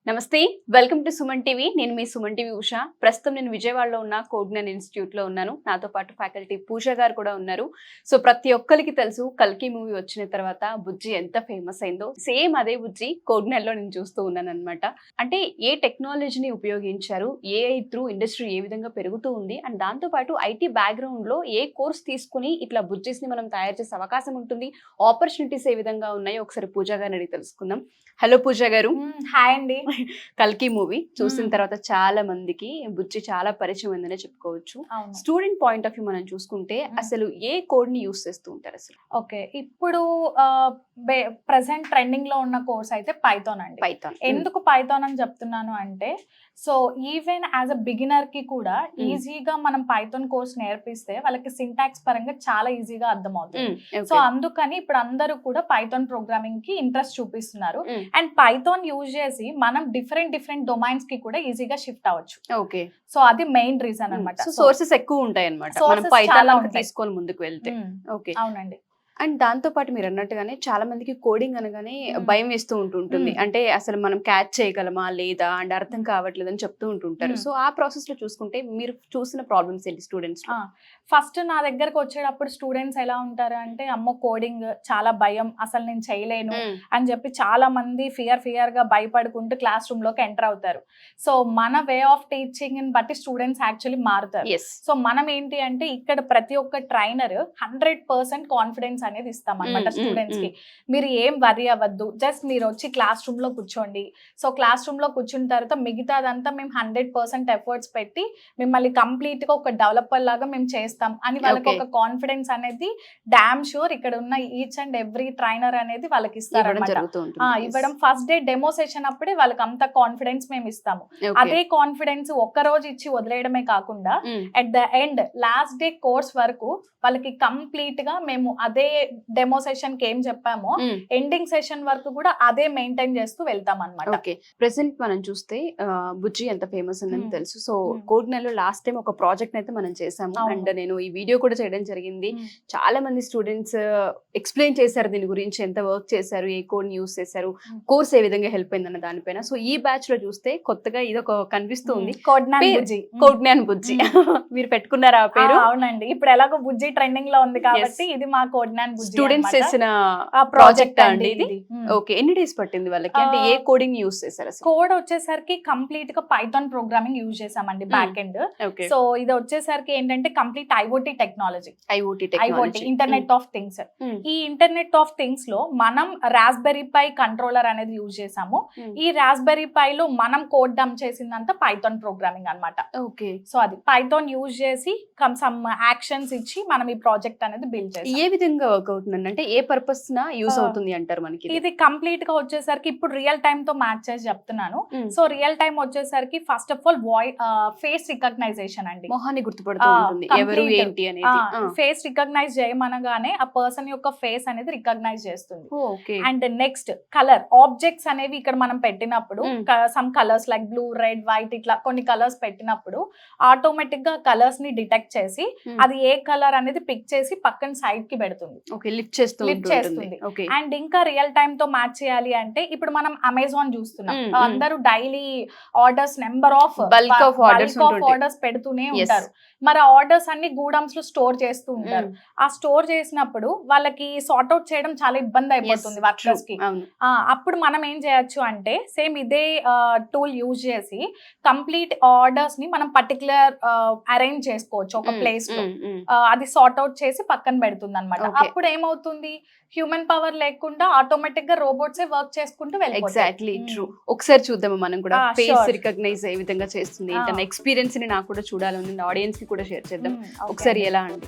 నమస్తే, welcome to Suman TV. నేను మీ Suman TV Usha. ప్రస్తుతం నేను విజయవాడలో ఉన్న కోగ్నన్ ఇన్స్టిట్యూట్లో ఉన్నాను. నాతో పాటు ఫ్యాకల్టీ పూజ గారు కూడా ఉన్నారు. సో ప్రతి ఒక్కరికి తెలుసు కల్కి మూవీ వచ్చిన తర్వాత బుజ్జి ఎంత ఫేమస్ అయిందో. సేమ్ అదే బుజ్జి కోగ్నన్లో నేను చూస్తూ ఉన్నాను అనమాట. అంటే ఏ టెక్నాలజీని ఉపయోగించారు, ఏఐ త్రూ ఇండస్ట్రీ ఏ విధంగా పెరుగుతూ ఉంది, అండ్ దాంతోపాటు ఐటీ బ్యాక్గ్రౌండ్లో ఏ కోర్స్ తీసుకుని ఇట్లా బుజ్జిస్ని మనం తయారు చేసే అవకాశం ఉంటుంది, ఆపర్చునిటీస్ ఏ విధంగా ఉన్నాయో ఒకసారి పూజ గారిని అడిగి తెలుసుకుందాం. హలో పూజ గారు. హాయ్ అండి. కల్కి మూవీ చూసిన తర్వాత చాలా మందికి బుజ్జి చాలా పరిచయం అయిందనే చెప్పుకోవచ్చు. స్టూడెంట్ పాయింట్ ఆఫ్ వ్యూ మనం చూసుకుంటే అసలు ఏ కోడ్ ని యూస్ చేస్తూ ఉంటారు అసలు? ఓకే, ఇప్పుడు ప్రెసెంట్ ట్రెండింగ్ లో ఉన్న కోర్స్ అయితే పైథాన్ అండి. పైథాన్ ఎందుకు పైథాన్ అని చెప్తున్నాను అంటే, so even as a beginner కి కూడా ఈజీగా మనం పైథాన్ కోర్స్ నేర్పిస్తే వాళ్ళకి సింటాక్స్ పరంగా చాలా ఈజీగా అర్థమవుతుంది. సో అందుకని ఇప్పుడు అందరూ కూడా పైథాన్ ప్రోగ్రామింగ్ కి ఇంట్రెస్ట్ చూపిస్తున్నారు. అండ్ పైథాన్ యూజ్ చేసి మనం డిఫరెంట్ డొమైన్స్ కి కూడా ఈజీగా షిఫ్ట్ అవ్వచ్చు. ఓకే, సో అది మెయిన్ రీజన్ అన్నమాట. సోర్సెస్ ఎక్కువ ఉంటాయి అన్నమాట మనం పైథాన్ తీసుకొని ముందుకు వెళ్తే. ఓకే, అవునండి. అండ్ దాంతో పాటు మీరు అన్నట్టుగానే చాలా మందికి కోడింగ్ అనగానే భయం వేస్తూ ఉంటుంది. అంటే అసలు మనం క్యాచ్ చేయగలమా లేదా, అండ్ అర్థం కావట్లేదు అని చెప్తూ ఉంటుంటారు. సో ఆ ప్రాసెస్ లో చూసుకుంటే మీరు చూసిన ప్రాబ్లమ్స్ ఏంటి స్టూడెంట్స్? ఫస్ట్ నా దగ్గరకు వచ్చేటప్పుడు స్టూడెంట్స్ ఎలా ఉంటారు అంటే, అమ్మో కోడింగ్ చాలా భయం, అసలు నేను చేయలేను అని చెప్పి చాలా మంది ఫియర్ గా భయపడుకుంటూ క్లాస్ రూమ్ లోకి ఎంటర్ అవుతారు. సో మన వే ఆఫ్ టీచింగ్ ని బట్టి స్టూడెంట్స్ యాక్చువల్లీ మారుతారు. సో మనం ఏంటి అంటే, ఇక్కడ ప్రతి ఒక్క ట్రైనర్ 100% కాన్ఫిడెన్స్ అనేది ఇస్తాం అన్నమాట స్టూడెంట్స్ కి. మీరు ఏం వరి అవ్వద్దు, జస్ట్ మీరు వచ్చి క్లాస్ రూమ్ లో కూర్చోండి. సో క్లాస్ రూమ్ లో కూర్చున్న తర్వాత మిగతాదంతా మేము 100% ఎఫర్ట్స్ పెట్టి మిమ్మల్ని కంప్లీట్ గా ఒక డెవలపర్ లాగా మేము చేస్తాం అని వాళ్ళకి ఒక కాన్ఫిడెన్స్ అనేది డామ్ షూర్ ఇక్కడ ఉన్న ఈచ్ అండ్ ఎవ్రీ ట్రైనర్ అనేది వాళ్ళకి ఇస్తారు ఇవ్వడం. ఫస్ట్ డే డెమో సెషన్ అప్పుడే వాళ్ళకి అంత కాన్ఫిడెన్స్ మేము ఇస్తాము. అదే కాన్ఫిడెన్స్ ఒక్క రోజు ఇచ్చి వదిలేయడమే కాకుండా at the end last day course వరకు వాళ్ళకి కంప్లీట్ గా మేము అదే డెమో సెషన్ కి ఏం చెప్పామో ఎండింగ్ సెషన్ వరకు కూడా అదే మెయింటైన్ చేస్తూ వెళ్తాం అన్నమాట. ఓకే, ప్రెసెంట్ మనం చూస్తే బుజ్జి ఎంత ఫేమస్ ఉందని తెలుసు. సో కోగ్నన్లో లాస్ట్ టైం ఒక ప్రాజెక్ట్ అయితే మనం చేసాము, అండ్ నేను ఈ వీడియో కూడా చేయడం జరిగింది. చాలా మంది స్టూడెంట్స్ ఎక్స్ప్లెయిన్ చేశారు దీని గురించి, ఎంత వర్క్ చేశారు, ఏ కోడ్ యూస్ చేశారు, కోర్స్ ఏ విధంగా హెల్ప్ అయిందన్న దానిపైన. సో ఈ బ్యాచ్ లో చూస్తే కొత్తగా ఇది ఒక కనిపిస్తుంది, కోగ్నన్ బుజ్జి. మీరు పెట్టుకున్నారా ఆ పేరు? అవునండి, ఇప్పుడు ఎలాగో బుజ్జి ట్రెండింగ్ లో ఉంది కాబట్టి ఇది మా కోగ్నన్ బుజ్జి స్టూడెంట్స్ చేసిన ప్రాజెక్ట్ అండి ఇది. ఓకే, ఎన్ని డేస్ పట్టింది వాళ్ళకి, అంటే ఏ కోడింగ్ యూస్ చేశారు? కోడ్ వచ్చేసరికి కంప్లీట్ గా పైథాన్ ప్రోగ్రామింగ్ యూజ్ చేసామండి బ్యాక్ ఎండ్. సో ఇది వచ్చేసరికి ఏంటంటే complete IoT technology, internet of things. ఈ ఇంటర్నెట్ ఆఫ్ థింగ్స్ లో మనం రాస్బెర్రీ పై కంట్రోలర్ అనేది యూజ్ చేసాము. ఈ రాస్బెర్రీ పై లో మనం కోడ్ డంప్ చేసిందంతా పైథాన్ ప్రోగ్రామింగ్ అన్నమాట. ఓకే, సో అది పైథాన్ యూజ్ చేసి సమ్ యాక్షన్స్ ఇచ్చి మనం ఈ ప్రాజెక్ట్ అనేది బిల్డ్ చేసాం. ఏ విధంగా వర్క్ అవుతుంది అంటే ఏ పర్పస్ నా యూస్ అవుతుంది అంటారు మనకి? ఇది కంప్లీట్ గా వచ్చేసరికి ఇప్పుడు రియల్ టైమ్ తో మ్యాచ్ చేసి చెప్తున్నాను. సో రియల్ టైమ్ వచ్చేసరికి first of all face recognition అండి. మొహాన్ని గుర్తుపడుతూ ఉంటుంది ఎవరు ఏంటి అనేది. ఫేస్ రికగ్నైజ్ చేయమనగానే ఆ పర్సన్ యొక్క ఫేస్ అనేది రికగ్నైజ్ చేస్తుంది. అండ్ నెక్స్ట్ కలర్ ఆబ్జెక్ట్స్ అనేవి ఇక్కడ మనం పెట్టినప్పుడు some colours like blue, red, white ఇట్లా కొన్ని కలర్స్ పెట్టినప్పుడు ఆటోమేటిక్ గా కలర్స్ ని డిటెక్ట్ చేసి అది ఏ కలర్ అనేది పిక్ చేసి పక్కన సైడ్ కి పెడుతుంది, లిఫ్ట్ చేస్తుంది. అండ్ ఇంకా రియల్ టైమ్ తో మ్యాచ్ చేయాలి అంటే ఇప్పుడు మనం అమెజాన్ చూస్తున్నాం, అందరూ daily orders number of bulk of orders పెడుతూనే ఉంటారు. మరి ఆర్డర్స్ అన్ని గూడమ్స్ లో స్టోర్ చేస్తూ ఉంటారు. ఆ స్టోర్ చేసినప్పుడు వాళ్ళకి సార్ట్ అవుట్ చేయడం చాలా ఇబ్బంది అయిపోతుంది వర్కర్స్ కి. అప్పుడు మనం ఏం చేయొచ్చు అంటే సేమ్ ఇదే టూల్ యూజ్ చేసి కంప్లీట్ ఆర్డర్స్ ని మనం పర్టికులర్ అరేంజ్ చేసుకోవచ్చు ఒక ప్లేస్ లో. అది సార్ట్ అవుట్ చేసి పక్కన పెడుతుంది అనమాట. అప్పుడు ఏమవుతుంది, హ్యూమన్ పవర్ లేకుండా ఆటోమేటిక్ గా రోబోట్స్ వర్క్ చేసుకుంటూ వెళ్ళిపోతాయి. Exactly true. ఒకసారి చూద్దాము మనం కూడా ఫేస్ రికగ్నైజ్ ఏ విధంగా చేస్తుంది ఏంటన్న ఎక్స్పీరియన్స్ ని నాకు కూడా చూడాలని ఆడియన్స్ కి కూడా షేర్ చేద్దాం. ఒకసారి ఎలా అండి.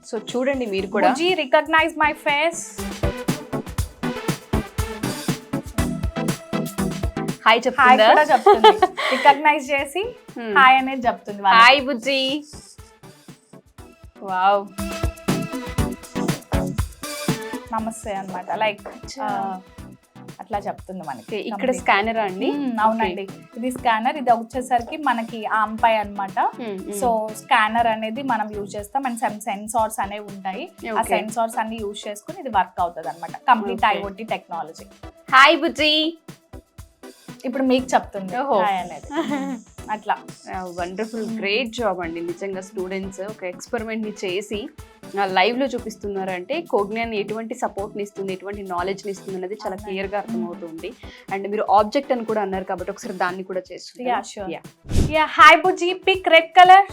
సో చూడండి మీరు కూడా, రికగ్నైజ్ మై ఫేస్, హాయ్ చెప్తుందా, రికగ్నైజ్ చేసి హాయ్ అనేది చెప్తుంది. హాయ్ బుజ్జి, వావ్, నమస్తే అన్నమాట. లైక్ అట్లా చెప్తుంది మనకి. Okay, ఇక్కడ స్కానరా అండి? అవునండి, ఇది స్కానర్. ఇది వచ్చేసరికి మనకి ఆంపై అన్నమాట. సో స్కానర్ అనేది మనం యూజ్ చేస్తాం అండ్ సెన్సార్స్ అనేవి ఉంటాయి. ఆ సెన్సార్స్ అన్ని యూజ్ చేసుకుని ఇది వర్క్ అవుతుంది అనమాట. Complete IoT technology. హాయ్ బుజ్జి. ఇప్పుడు మీకు చెప్తుంది ఓహో. హాయ్ అనేది. అట్లా వండర్ఫుల్, గ్రేట్ జాబ్ అండి. నిజంగా స్టూడెంట్స్ ఒక ఎక్స్పెరిమెంట్ ని చేసి లైవ్ లో చూపిస్తున్నారు అంటే కోగ్నియాన్ ఎటువంటి సపోర్ట్ ని ఇస్తుంది, ఎటువంటి నాలెడ్జ్ ని ఇస్తుంది అనేది చాలా క్లియర్ గా అర్థమవుతుంది. అండ్ మీరు ఆబ్జెక్ట్ అని కూడా అన్నారు కాబట్టి ఒకసారి దాన్ని కూడా చేస్తుంది. Yeah sure. యా హాయ్ బుజ్జి, పిక్ రెడ్ కలర్.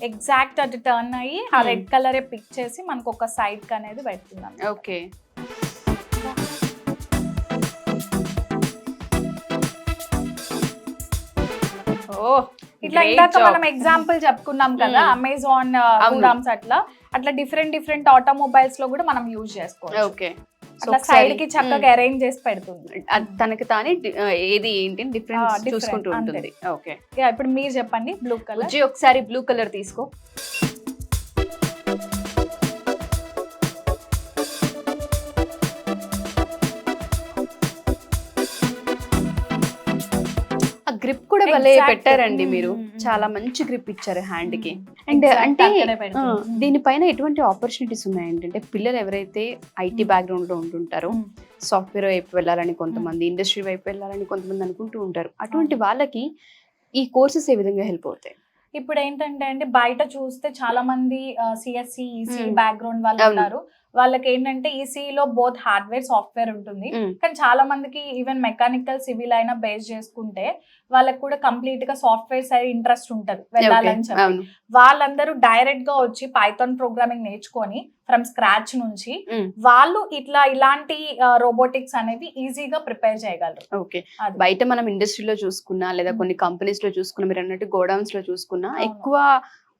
ఎగ్జాక్ట్ అది టర్న్ అయ్యి ఆ రెడ్ కలరే పిక్ చేసి మనకు ఒక సైడ్ కి అనేది పెడుతున్నాం. ఓకే, ఇట్లా ఇందాక మనం ఎగ్జాంపుల్ చెప్పుకున్నాం కదా, అమెజాన్ గూడామ్స్ అట్లా డిఫరెంట్ ఆటోమొబైల్స్ లో కూడా మనం యూజ్ చేసుకోవచ్చు. ఓకే, అట్లా సైడ్ కి చక్కగా అరేంజ్ చేసి పెడుతుంది. తనకి తానే ఏది ఏంటి డిఫరెన్స్ చూసుకుంటూ ఉంటుంది. ఓకే, ఇప్పుడు మీరు చెప్పండి బ్లూ కలర్. ఒకసారి బ్లూ కలర్ తీసుకో. గ్రిప్ కూడా భలే పెట్టారండి మీరు, చాలా మంచి గ్రిప్ ఇచ్చారు హ్యాండ్ కి. అండ్ అంటే దీనిపైన ఎటువంటి ఆపర్చునిటీస్ ఉన్నాయి ఏంటంటే పిల్లలు ఎవరైతే IT బ్యాక్గ్రౌండ్ లో ఉంటుంటారో, సాఫ్ట్వేర్ వైపు వెళ్ళాలని కొంతమంది, ఇండస్ట్రీ వైపు వెళ్ళాలని కొంతమంది అనుకుంటూ ఉంటారు. అటువంటి వాళ్ళకి ఈ కోర్సెస్ ఏ విధంగా హెల్ప్ అవుతాయి? ఇప్పుడు ఏంటంటే అండి, బయట చూస్తే చాలా మంది CSE ECE బ్యాక్గ్రౌండ్ వాళ్ళు ఉన్నారు. వాళ్ళకి ఏంటంటే ఈసీఈలో బోత్ హార్డ్వేర్ సాఫ్ట్వేర్ ఉంటుంది. కానీ చాలా మందికి ఈవెన్ మెకానికల్ సివిల్ అయినా బేస్ చేసుకుంటే వాళ్ళకి కూడా కంప్లీట్ గా సాఫ్ట్వేర్ సైడ్ ఇంట్రెస్ట్ ఉంటది వెళ్ళాలని చెప్పి. వాళ్ళందరూ డైరెక్ట్ గా వచ్చి పైథాన్ ప్రోగ్రామింగ్ నేర్చుకొని ఫ్రమ్ స్క్రాచ్ నుంచి వాళ్ళు ఇలాంటి రోబోటిక్స్ అనేవి ఈజీగా ప్రిపేర్ చేయగలరు. ఓకే, బయట మనం ఇండస్ట్రీలో చూసుకున్నా లేదా కొన్ని కంపెనీస్ లో చూసుకున్నా, మీరు అన్నట్టు గోడౌన్స్ లో చూసుకున్నా ఎక్కువ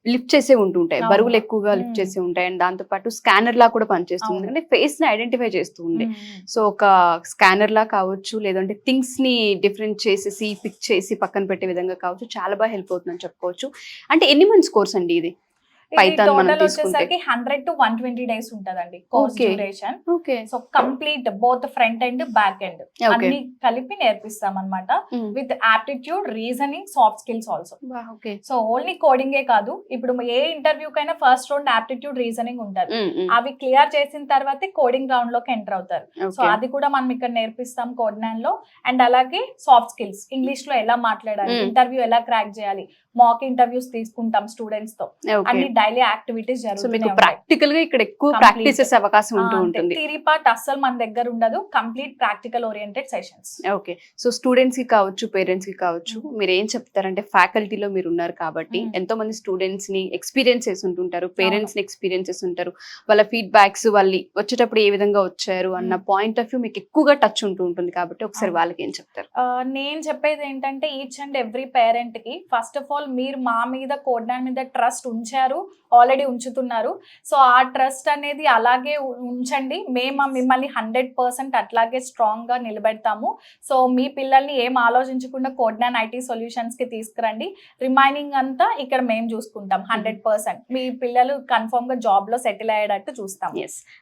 లిఫ్ట్ చేసే ఉంటుంటాయి, బరువులు ఎక్కువగా లిఫ్ట్ చేసే ఉంటాయి. అండ్ దాంతో పాటు స్కానర్ లా కూడా పనిచేస్తుంది, ఎందుకంటే ఫేస్ ని ఐడెంటిఫై చేస్తూ ఉంది. సో ఒక స్కానర్ లా కావచ్చు, లేదంటే థింగ్స్ ని డిఫరెంట్ చేసేసి పిక్ చేసి పక్కన పెట్టే విధంగా కావచ్చు, చాలా బాగా హెల్ప్ అవుతుందని చెప్పుకోవచ్చు. అంటే ఎన్ని మంత్స్ కోర్స్ అండి ఇది? పైథాన్ మనం తీసుకుంటే 100 to 120 డేస్ ఉంటదండి course duration. Okay, so complete both front end back end అన్ని కలిపి నేర్పిస్తాం అన్నమాట. With aptitude, reasoning, soft skills also. So only కోడింగే కాదు, ఇప్పుడు ఏ ఇంటర్వ్యూ కైనా ఫస్ట్ రౌండ్ ఆప్టిట్యూడ్, రీజనింగ్ ఉంటది. అవి క్లియర్ చేసిన తర్వాతే కోడింగ్ రౌండ్ లోకి ఎంటర్ అవుతారు. సో అది కూడా మనం ఇక్కడ నేర్పిస్తాం కోగ్నియాన్ లో. అండ్ అలాగే సాఫ్ట్ స్కిల్స్, ఇంగ్లీష్ లో ఎలా మాట్లాడాలి, ఇంటర్వ్యూ ఎలా క్రాక్ చేయాలి, మాక్ ఇంటర్వ్యూస్ తీసుకుంటాం స్టూడెంట్స్ తో, అన్ని డైలీ యాక్టివిటీస్ జరుగుతున్నాయి. ప్రాక్టికల్ గా ఇక్కడ ఎక్కువ ప్రాక్టీస్ చేసే అవకాశం ఉంటుంది. థియరీ పార్ట్ అస్సలు మన దగ్గర ఉండదు, complete practical oriented sessions. Okay, so students కి కావచ్చు, పేరెంట్స్ కి కావచ్చు, మీరు ఏం చెప్తారంటే ఫ్యాకల్టీలో మీరు ఉన్నారు కాబట్టి ఎంతో మంది స్టూడెంట్స్ ని ఎక్స్పీరియన్స్ చేసి ఉంటుంటారు, పేరెంట్స్ ని ఎక్స్పీరియన్స్ చేసి ఉంటారు. వాళ్ళ ఫీడ్బ్యాక్స్, వాళ్ళు వచ్చేటప్పుడు ఏ విధంగా వచ్చారు అన్న పాయింట్ ఆఫ్ వ్యూ మీకు ఎక్కువగా టచ్ ఉంటూ ఉంటుంది కాబట్టి ఒకసారి వాళ్ళకి ఏం చెప్తారు? నేను చెప్పేది ఏంటంటే ఈచ్ అండ్ ఎవ్రీ పేరెంట్ కి ఫస్ట్ ఆఫ్ ఆల్ మీరు మా మీద కోగ్నియాన్ మీద ట్రస్ట్ ఉంచారు, ఆల్రెడీ ఉంచుతున్నారు. సో ఆ ట్రస్ట్ అనేది అలాగే ఉంచండి. మేము మిమ్మల్ని 100% అట్లాగే స్ట్రాంగ్ గా నిలబెడతాము. సో మీ పిల్లల్ని ఏం ఆలోచించకుండా కోగ్నియాన్ IT సొల్యూషన్స్ కి తీసుకురండి. రిమైనింగ్ అంతా ఇక్కడ మేము చూసుకుంటాం. 100% మీ పిల్లలు కన్ఫర్మ్ గా జాబ్ లో సెటిల్ అయ్యేటట్టు చూస్తాం.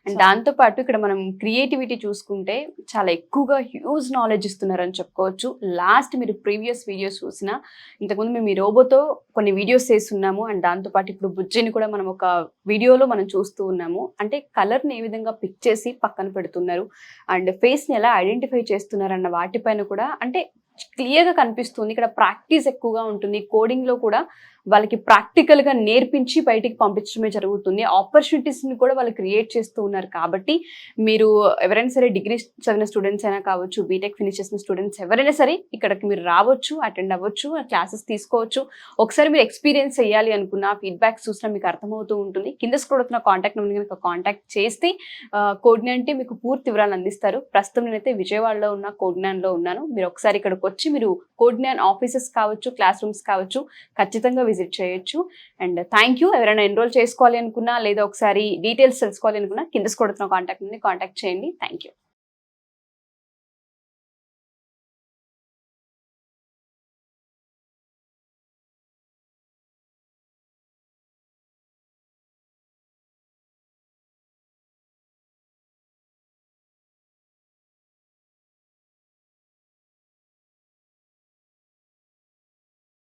అండ్ దాంతో పాటు ఇక్కడ మనం క్రియేటివిటీ చూసుకుంటే చాలా ఎక్కువగా హ్యూజ్ నాలెడ్జ్ ఇస్తున్నారని చెప్పుకోవచ్చు. లాస్ట్ మీరు ప్రీవియస్ వీడియోస్ చూసినా, ఇంతకుముందు మేము ఈ రోబోతో కొన్ని వీడియోస్ చేస్తున్నాము. అండ్ దాంతో పాటు ఇప్పుడు బుజ్జిని కూడా మనం ఒక వీడియోలో మనం చూస్తూ ఉన్నాము. అంటే కలర్ ని ఏ విధంగా పిక్ చేసి పక్కన పెడుతున్నారు, అండ్ ఫేస్ ని ఎలా ఐడెంటిఫై చేస్తున్నారు అన్న వాటిపైన కూడా అంటే క్లియర్ గా కనిపిస్తుంది. ఇక్కడ ప్రాక్టీస్ ఎక్కువగా ఉంటుంది. కోడింగ్ లో కూడా వాళ్ళకి ప్రాక్టికల్ గా నేర్పించి బయటికి పంపించడమే జరుగుతుంది. ఆపర్చునిటీస్ ని కూడా వాళ్ళు క్రియేట్ చేస్తూ ఉన్నారు. కాబట్టి మీరు ఎవరైనా సరే డిగ్రీ చదివిన స్టూడెంట్స్ అయినా కావచ్చు, బీటెక్ ఫినిష్ చేసిన స్టూడెంట్స్ ఎవరైనా సరే ఇక్కడికి మీరు రావచ్చు, అటెండ్ అవ్వచ్చు, క్లాసెస్ తీసుకోవచ్చు. ఒకసారి మీరు ఎక్స్పీరియన్స్ చేయాలి అనుకున్న ఫీడ్బ్యాక్స్ చూసినా మీకు అర్థమవుతూ ఉంటుంది. కింద స్క్రోల్ అవుతున్న కాంటాక్ట్ నెంబర్ కనుక కాంటాక్ట్ చేస్తే కోగ్నియాన్ మీకు పూర్తి వివరాలు అందిస్తారు. ప్రస్తుతం నేనైతే విజయవాడలో ఉన్న కోగ్నియాన్లో ఉన్నాను. మీరు ఒకసారి ఇక్కడికి వచ్చి మీరు కోగ్నియాన్ ఆఫీసెస్ కావచ్చు, క్లాస్ రూమ్స్ కావచ్చు, ఖచ్చితంగా విజిట్ చేయొచ్చు. And thank you. ఎవరైనా ఎన్రోల్ చేసుకోవాలి అనుకున్నా లేదా ఒకసారి డీటెయిల్స్ తెలుసుకోవాలి అనుకున్నా కింద స్క్రోల్ అవుతున్న కాంటాక్ట్ చేయండి. Thank you.